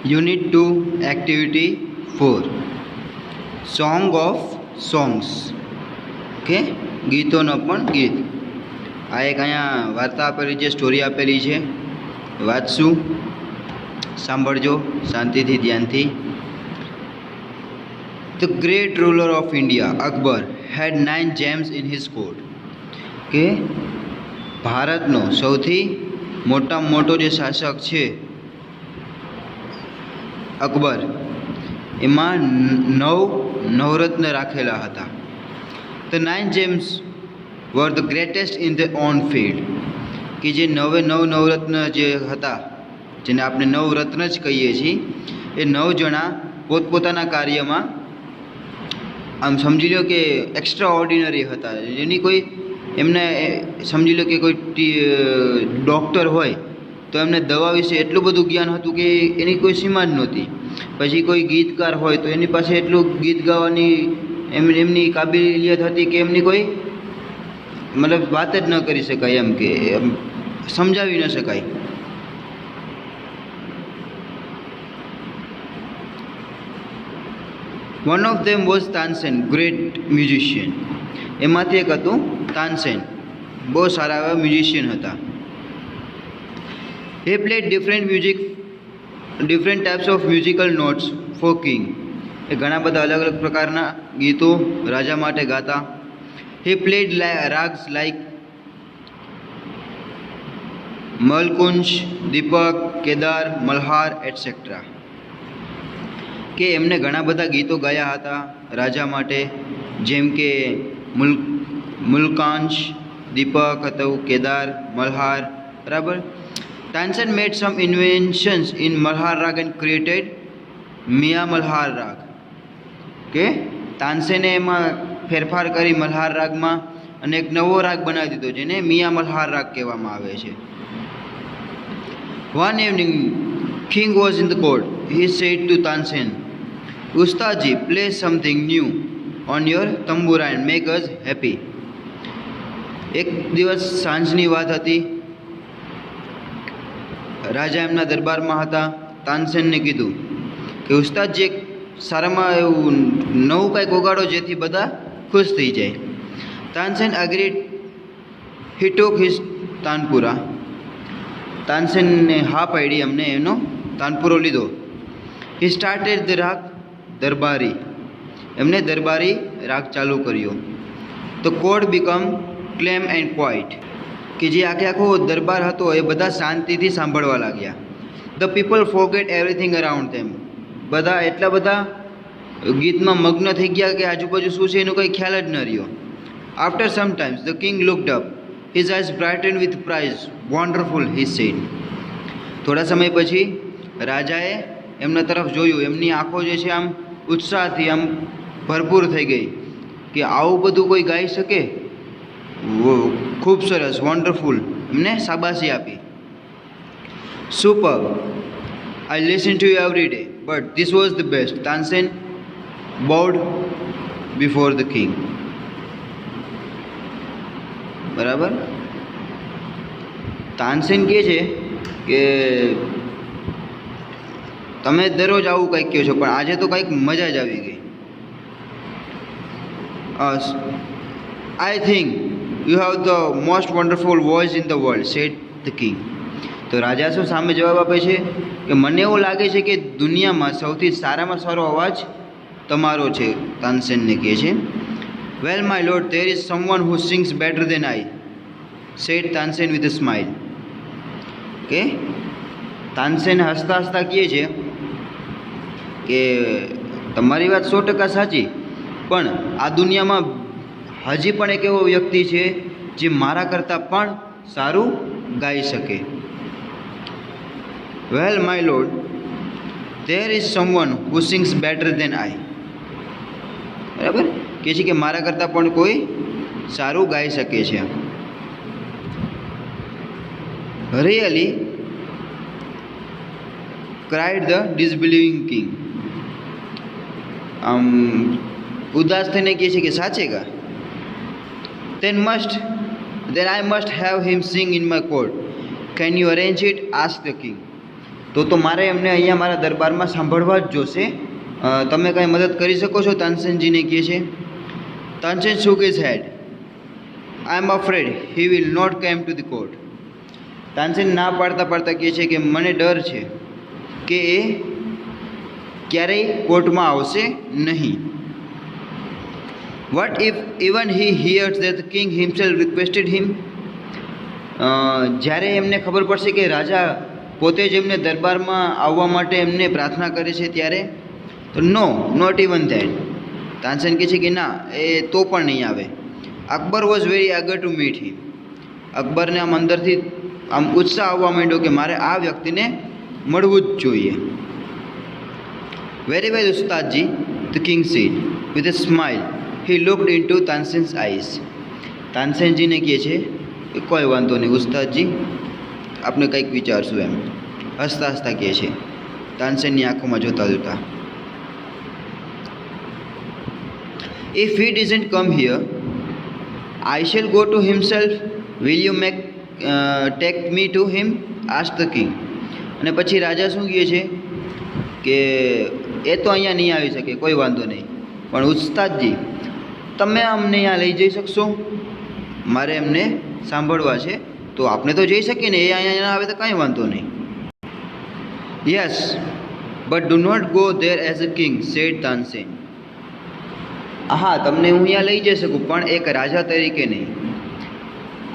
Unit 2, Activity 4, Song of Songs. Okay, ગીતોનો પણ ગીત. આ એક અહીંયા વાર્તા આપેલી છે, સ્ટોરી આપેલી છે, વાંચશું, સાંભળજો શાંતિથી, ધ્યાનથી. The great ruler of India, Akbar, had 9 gems in his court. કે ભારતનો સૌથી મોટામાં મોટો જે શાસક છે અકબર, એમાં 9 નવરત્ન રાખેલા હતા. The 9 gems were the greatest in their own field. કે જે 9 નવરત્ન જે હતા, જેને આપણે નવરત્ન જ કહીએ છીએ, એ 9 જણા પોતપોતાના કાર્યમાં આમ સમજી લો કે એક્સ્ટ્રા ઓર્ડિનરી હતા. જેની કોઈ એમને સમજી લો કે કોઈ ડૉક્ટર હોય તો એમને દવા વિશે એટલું બધું જ્ઞાન હતું કે એની કોઈ સીમા જ નહોતી. પછી કોઈ ગીતકાર હોય તો એની પાસે એટલું ગીત ગાવાની એમની કાબિલિયત હતી કે એમની કોઈ મતલબ વાત જ ન કરી શકાય, એમ કે સમજાવી ન શકાય. One of them was Tansen, great musician. એમાંથી એક હતું તાનસેન, બહુ સારા એવા મ્યુઝિશિયન હતા. He played different types of musical notes for king. એ ઘણા બધા અલગ અલગ પ્રકારના ગીતો રાજા માટે ગાતા. He played rags like મલકુંજ, Deepak, Kedar, Malhar etc. કે એમને ઘણા બધા ગીતો ગાયા હતા રાજા માટે, જેમ કે મુલકાંશ, દીપક હતું, કેદાર, મલ્હાર, બરાબર. તાનસેન મેડ સમ ઇન્વેન્શન્સ ઇન મલ્હાર રાગ એન્ડ ક્રિએટેડ મિયા મલ્હાર રાગ. કે તાનસેને એમાં ફેરફાર કરી મલ્હાર રાગમાં અને એક નવો રાગ બનાવી દીધો, જેને મિયા મલ્હાર રાગ કહેવામાં આવે છે. One evening, king was in the court. He said to Tansen, Ustadji, play something new on your tambura and make us happy. એક દિવસ સાંજની વાત હતી, રાજા એમના દરબારમાં હતા. તાનસેનને કીધું કે ઉસ્તાદજી એક સારામાં એવું નવું કંઈક વગાડો જેથી બધા ખુશ થઈ જાય. તાનસેન અગ્રીડ. હી ટુક હિઝ તાનપુરા. તાનસેનને હા પાડી, એમને એનો તાનપુરો લીધો. હી સ્ટાર્ટેડ ધ રાગ દરબારી. એમને દરબારી રાગ ચાલુ કર્યો. The code become claim and quite. કે જે આખો દરબાર હતો એ બધા શાંતિથી સાંભળવા લાગ્યા. The people forget everything around them. બધા એટલા બધા ગીતમાં મગ્ન થઈ ગયા કે આજુબાજુ શું છે એનું કંઈ ખ્યાલ જ ન રહ્યો. After some times the king looked up. His eyes brighten with prize. Wonderful he said. થોડા સમય પછી રાજાએ એમના તરફ જોયું. એમની આંખો જે છે આમ ઉત્સાહથી આમ ભરપૂર થઈ ગઈ કે આવું બધું કોઈ ગાઈ શકે, ખૂબ સરસ, વન્ડરફુલ. એમને શાબાશી આપી. Super, I listen to you every day but this was the best. Tansen બોવડ before the king. બરાબર. તાનસેન કહે છે કે તમે દરરોજ આવું કંઈક કહો છો, પણ આજે તો કંઈક મજા જ આવી ગઈ. I think you have the most wonderful voice in the world, said the king. તો રાજા શું સામે જવાબ આપે છે કે મને એવું લાગે છે કે દુનિયામાં સૌથી સારામાં સારો અવાજ તમારો છે. તાનસેનને કહે છે. Well my lord, there is someone who sings better than I, said Tansen with a smile. કે તાનસેન હસતા હસતા કહે છે કે તમારી વાત 100% સાચી, પણ આ દુનિયામાં હજી પણ એક એવો વ્યક્તિ છે જે મારા કરતાં પણ સારું ગાઈ શકે. Well my lord, there is someone who sings better than I. બરાબર. કહે છે કે મારા કરતાં પણ કોઈ સારું ગાઈ શકે છે. Really, cried the disbelieving king. આમ ઉદાસ થઈને કહે છે કે સાચે કા? then I must have him sing in my court. Can you arrange it? Asked the king. તો મારે એમને અહીંયા મારા દરબારમાં સાંભળવા જ જોશે. તમે કાંઈ મદદ કરી શકો છો? તાનસેનજીને કહે છે. Tansen shook his head. I am afraid he will not come to the court. Tansen ના પાડતા પાડતા કહે છે કે મને ડર છે કે એ ક્યારેય કોર્ટમાં આવશે નહીં. What if even he hears that the king himself requested him? જ્યારે એમને ખબર પડશે કે રાજા પોતે જ એમને દરબારમાં આવવા માટે એમને પ્રાર્થના કરે છે ત્યારે? તો નો, નોટ ઇવન ધેટ. તાનસેન કહે છે કે ના, એ તો પણ નહીં આવે. Akbar was very eager to meet him. અકબરને આમ અંદરથી આમ ઉત્સાહ આવવા માંડ્યો કે મારે આ વ્યક્તિને મળવું જ જોઈએ. વેરી વેલ ઉસ્તાદજી, the king said with a smile. He looked into Tansen's eyes. તાનસેનજીને કહે છે કે કોઈ વાંધો નહીં ઉસ્તાદજી, આપણે કંઈક વિચારશું એમ. હસતા હસતા કહે છે તાનસેનની આંખોમાં જોતા જોતા. If he doesn't come here, I shall go to himself. Will you take me to him? Asked the king. અને પછી રાજા શું કહે છે કે એ તો અહીંયા નહીં આવી શકે, કોઈ વાંધો નહીં, પણ ઉસ્તાદજી તમે અમને અહીંયા લઈ જઈ શકશો? મારે એમને સાંભળવા છે, તો આપણે તો જઈ શકીએ ને, એ અહીંયા ના આવે તો કાંઈ વાંધો નહીં. Yes, but do not go there as a king, said Tansen. હા, તમને હું અહીંયા લઈ જઈ શકું, પણ એક રાજા તરીકે નહીં.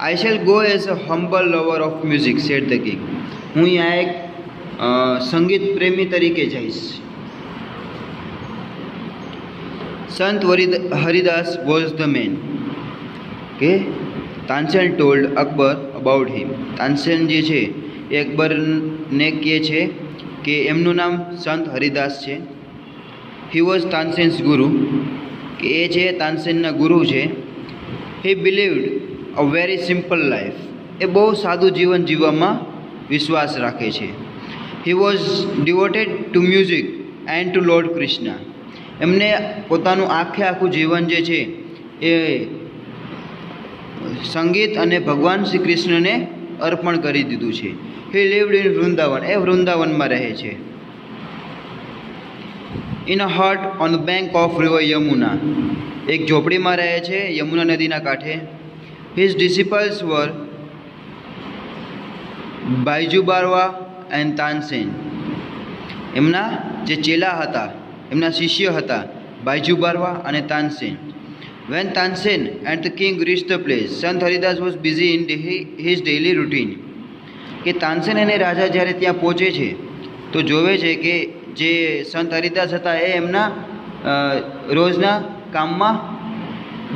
I shall go as a humble lover of music, said the king. હું અહીંયા એક સંગીત પ્રેમી તરીકે જઈશ. સંત હરિદાસ વોઝ ધ મેન. કે Tansen told Akbar about him. Tansen જે છે એ અકબરને કહે છે કે એમનું નામ સંત હરિદાસ છે. હી વોઝ તાનસેન્સ ગુરુ. કે એ છે તાનસેનના ગુરુ છે. He believed a very simple life. એ બહુ સાદું જીવન જીવવામાં વિશ્વાસ રાખે છે. He was devoted to music and to lord Krishna. એમને પોતાનું આખું જીવન જે છે એ સંગીત અને ભગવાન શ્રી કૃષ્ણને અર્પણ કરી દીધું છે. હી લિવ્ડ ઇન વૃંદાવન. એ વૃંદાવનમાં રહે છે. In a hut on the bank of river Yamuna. એક ઝોપડીમાં રહે છે યમુના નદીના કાંઠે. His disciples were Baiju Bawra and Tansen. એમના જે ચેલા હતા, એમના શિષ્ય હતા બાયજુ બારવા અને Tansen. When Tansen and the king reach the place, Sant Haridas was busy in his daily routine. કે તાનસેન અને રાજા જ્યારે ત્યાં પહોંચે છે તો જોવે છે કે જે સંત હરિદાસ હતા એ એમના રોજના કામમાં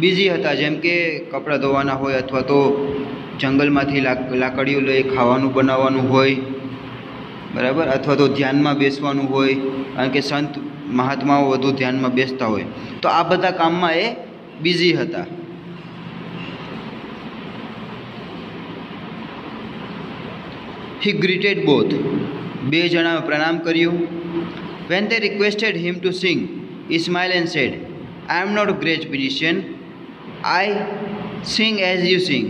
બિઝી હતા, જેમ કે કપડાં ધોવાના હોય અથવા તો જંગલમાંથી લાકડીઓ લઈ ખાવાનું બનાવવાનું હોય, બરાબર, અથવા તો ધ્યાનમાં બેસવાનું હોય, કારણ કે સંત મહાત્માઓ વધુ ધ્યાનમાં બેસતા હોય. તો આ બધા કામમાં એ બિઝી હતા. He greeted both. બે જણાએ પ્રણામ કર્યું. When they requested him to sing, he smiled and said, I am not a great musician. I sing as you sing.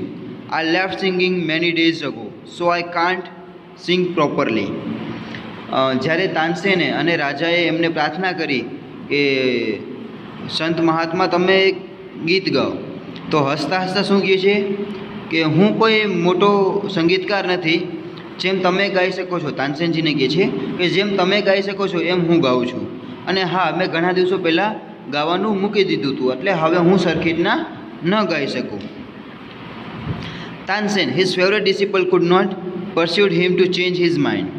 I left singing many days ago, so I can't sing properly. જ્યારે તાનસેને અને રાજાએ એમને પ્રાર્થના કરી કે સંત મહાત્મા તમે એક ગીત ગાઓ, તો હસતા હસતા શું કહે છે કે હું કોઈ મોટો સંગીતકાર નથી, જેમ તમે ગાઈ શકો છો. તાનસેનજીને કહે છે કે જેમ તમે ગાઈ શકો છો એમ હું ગાઉં છું. અને હા, મેં ઘણા દિવસો પહેલાં ગાવાનું મૂકી દીધું હતું, એટલે હવે હું સરખી રીતના ન ગાઈ શકું. Tansen, his favourite disciple could not persuade him to change his mind.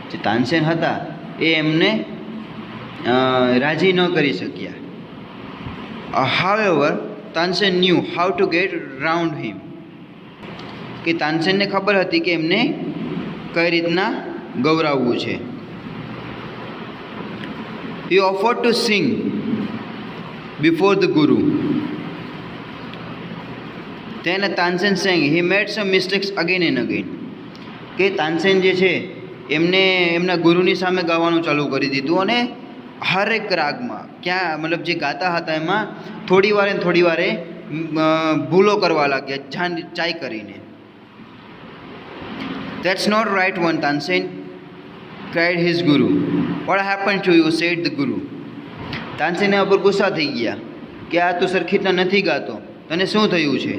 જે તાનસેન હતા એ એમને રાજી ન કરી શક્યા. However Tansen knew how to get round him. કે તાનસેનને ખબર હતી કે એમને કઈ રીતના ગૌરાવવું છે. He offered to sing before the guru. તેને Tansen sang he made some mistakes again and again. કે તાનસેન જે છે એમને એમના ગુરુની સામે ગાવાનું ચાલુ કરી દીધું, અને હરેક રાગમાં ક્યાં મતલબ જે ગાતા હતા એમાં થોડી વારે ભૂલો કરવા લાગ્યા, ચાઈ કરીને. That's not right one, Tansen. cried his guru. What happened to you? said the guru. Tansen એના પર ગુસ્સા થઈ ગયા કે આ તું સરખી રીતના નથી ગાતો, તને શું થયું છે?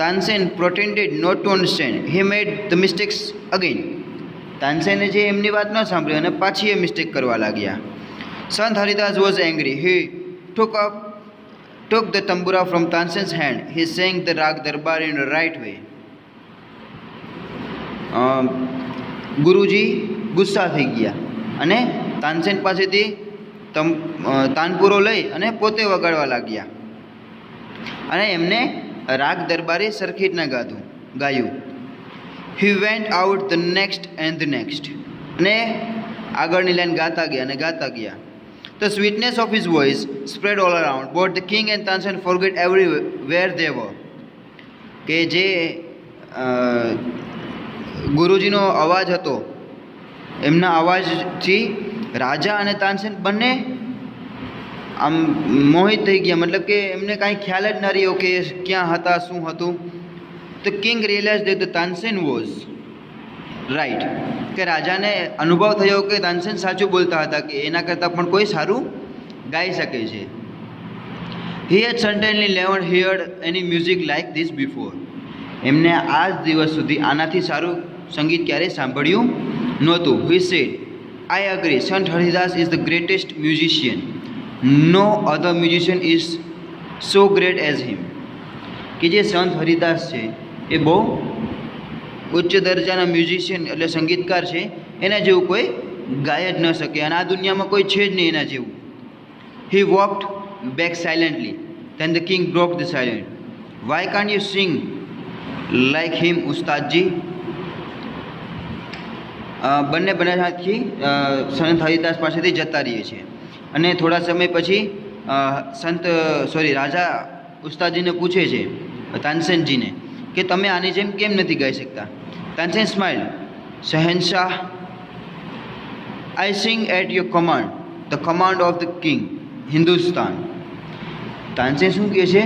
Tansen pretended not to understand. He made the mistakes again. તાનસેને જે એમની વાત ન સાંભળી અને પાછી એ મિસ્ટેક કરવા લાગ્યા. Sant Haridas was angry. He took the tambura from Tansen's hand. He sang the rag darbar in the right way. ગુરુજી ગુસ્સા થઈ ગયા અને તાનસેન પાસેથી તાનપુરો લઈ અને પોતે વગાડવા લાગ્યા અને એમને રાગ દરબારી સરખી રીતના ગાયું. He went out the next and the next. અને આગળની લાઈન ગાતા ગયા. The sweetness of his voice spread all around. Both the king and Tansen forget everywhere they were. કે જે ગુરુજીનો અવાજ હતો, એમના અવાજથી રાજા અને તાનસેન બંને આમ મોહિત થઈ ગયા. મતલબ કે એમને કાંઈ ખ્યાલ જ ન રહ્યો કે ક્યાં હતા, શું હતું. The king realized that the Tansen was right. કે રાજાને અનુભવ થયો કે તાનસેન સાચું બોલતા હતા, કે એના કરતાં પણ કોઈ સારું ગાઈ શકે છે. He had certainly never heard any music like this before. એમને આજ દિવસ સુધી આનાથી સારું સંગીત ક્યારેય સાંભળ્યું નહોતું. He said, I agree. Sant Haridas is the greatest musician. No other musician is so great as him. કે જે સંત હરિદાસ છે એ બહુ ઉચ્ચ દરજાના મ્યુઝિશિયન એટલે સંગીતકાર છે, એના જેવું કોઈ ગાય જ ન શકે અને આ દુનિયામાં કોઈ છે જ નહીં એના જેવું. He walked back silently. Then the king broke the silence. Why can't you sing like him, ઉસ્તાદજી? બંને બનારસથી સંત હરિદાસ પાસેથી જતા રહીએ છે અને થોડા સમય પછી રાજા ઉસ્તાદજીને પૂછે છે તાનસેનજીને કે તમે આની જેમ કેમ નથી ગાઈ શકતા? તાનસેન સ્માઇલ. શહેનશાહ, I sing at your command, the command of the king, Hindustan. Tansen શું કહે છે?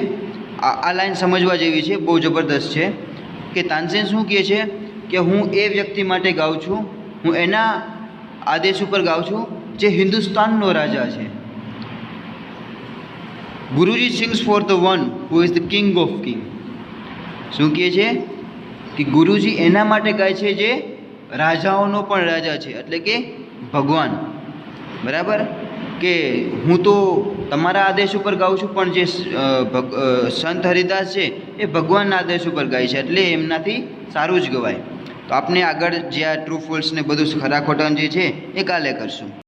આ લાઈન સમજવા જેવી છે, બહુ જબરદસ્ત છે. કે તાનસેન શું કહે છે કે હું એ વ્યક્તિ માટે ગાઉં છું, હું એના આદેશ ઉપર ગાઉં છું જે હિન્દુસ્તાનનો રાજા છે. ગુરુજી sings for the one who is the king of king. શું કહે છે કે ગુરુજી એના માટે ગાય છે જે રાજાઓનો પણ રાજા છે, એટલે કે ભગવાન. બરાબર? કે હું તો તમારા આદેશ ઉપર ગાઉં છું, પણ જે સંત હરિદાસ છે એ ભગવાનના આદેશ ઉપર ગાય છે, એટલે એમનાથી સારું જ ગવાય. તો આપણે આગળ જે આ ટ્રુ ફોલ્સ ને બધું ખરા ખોટા જે છે એ કાલે કરશું.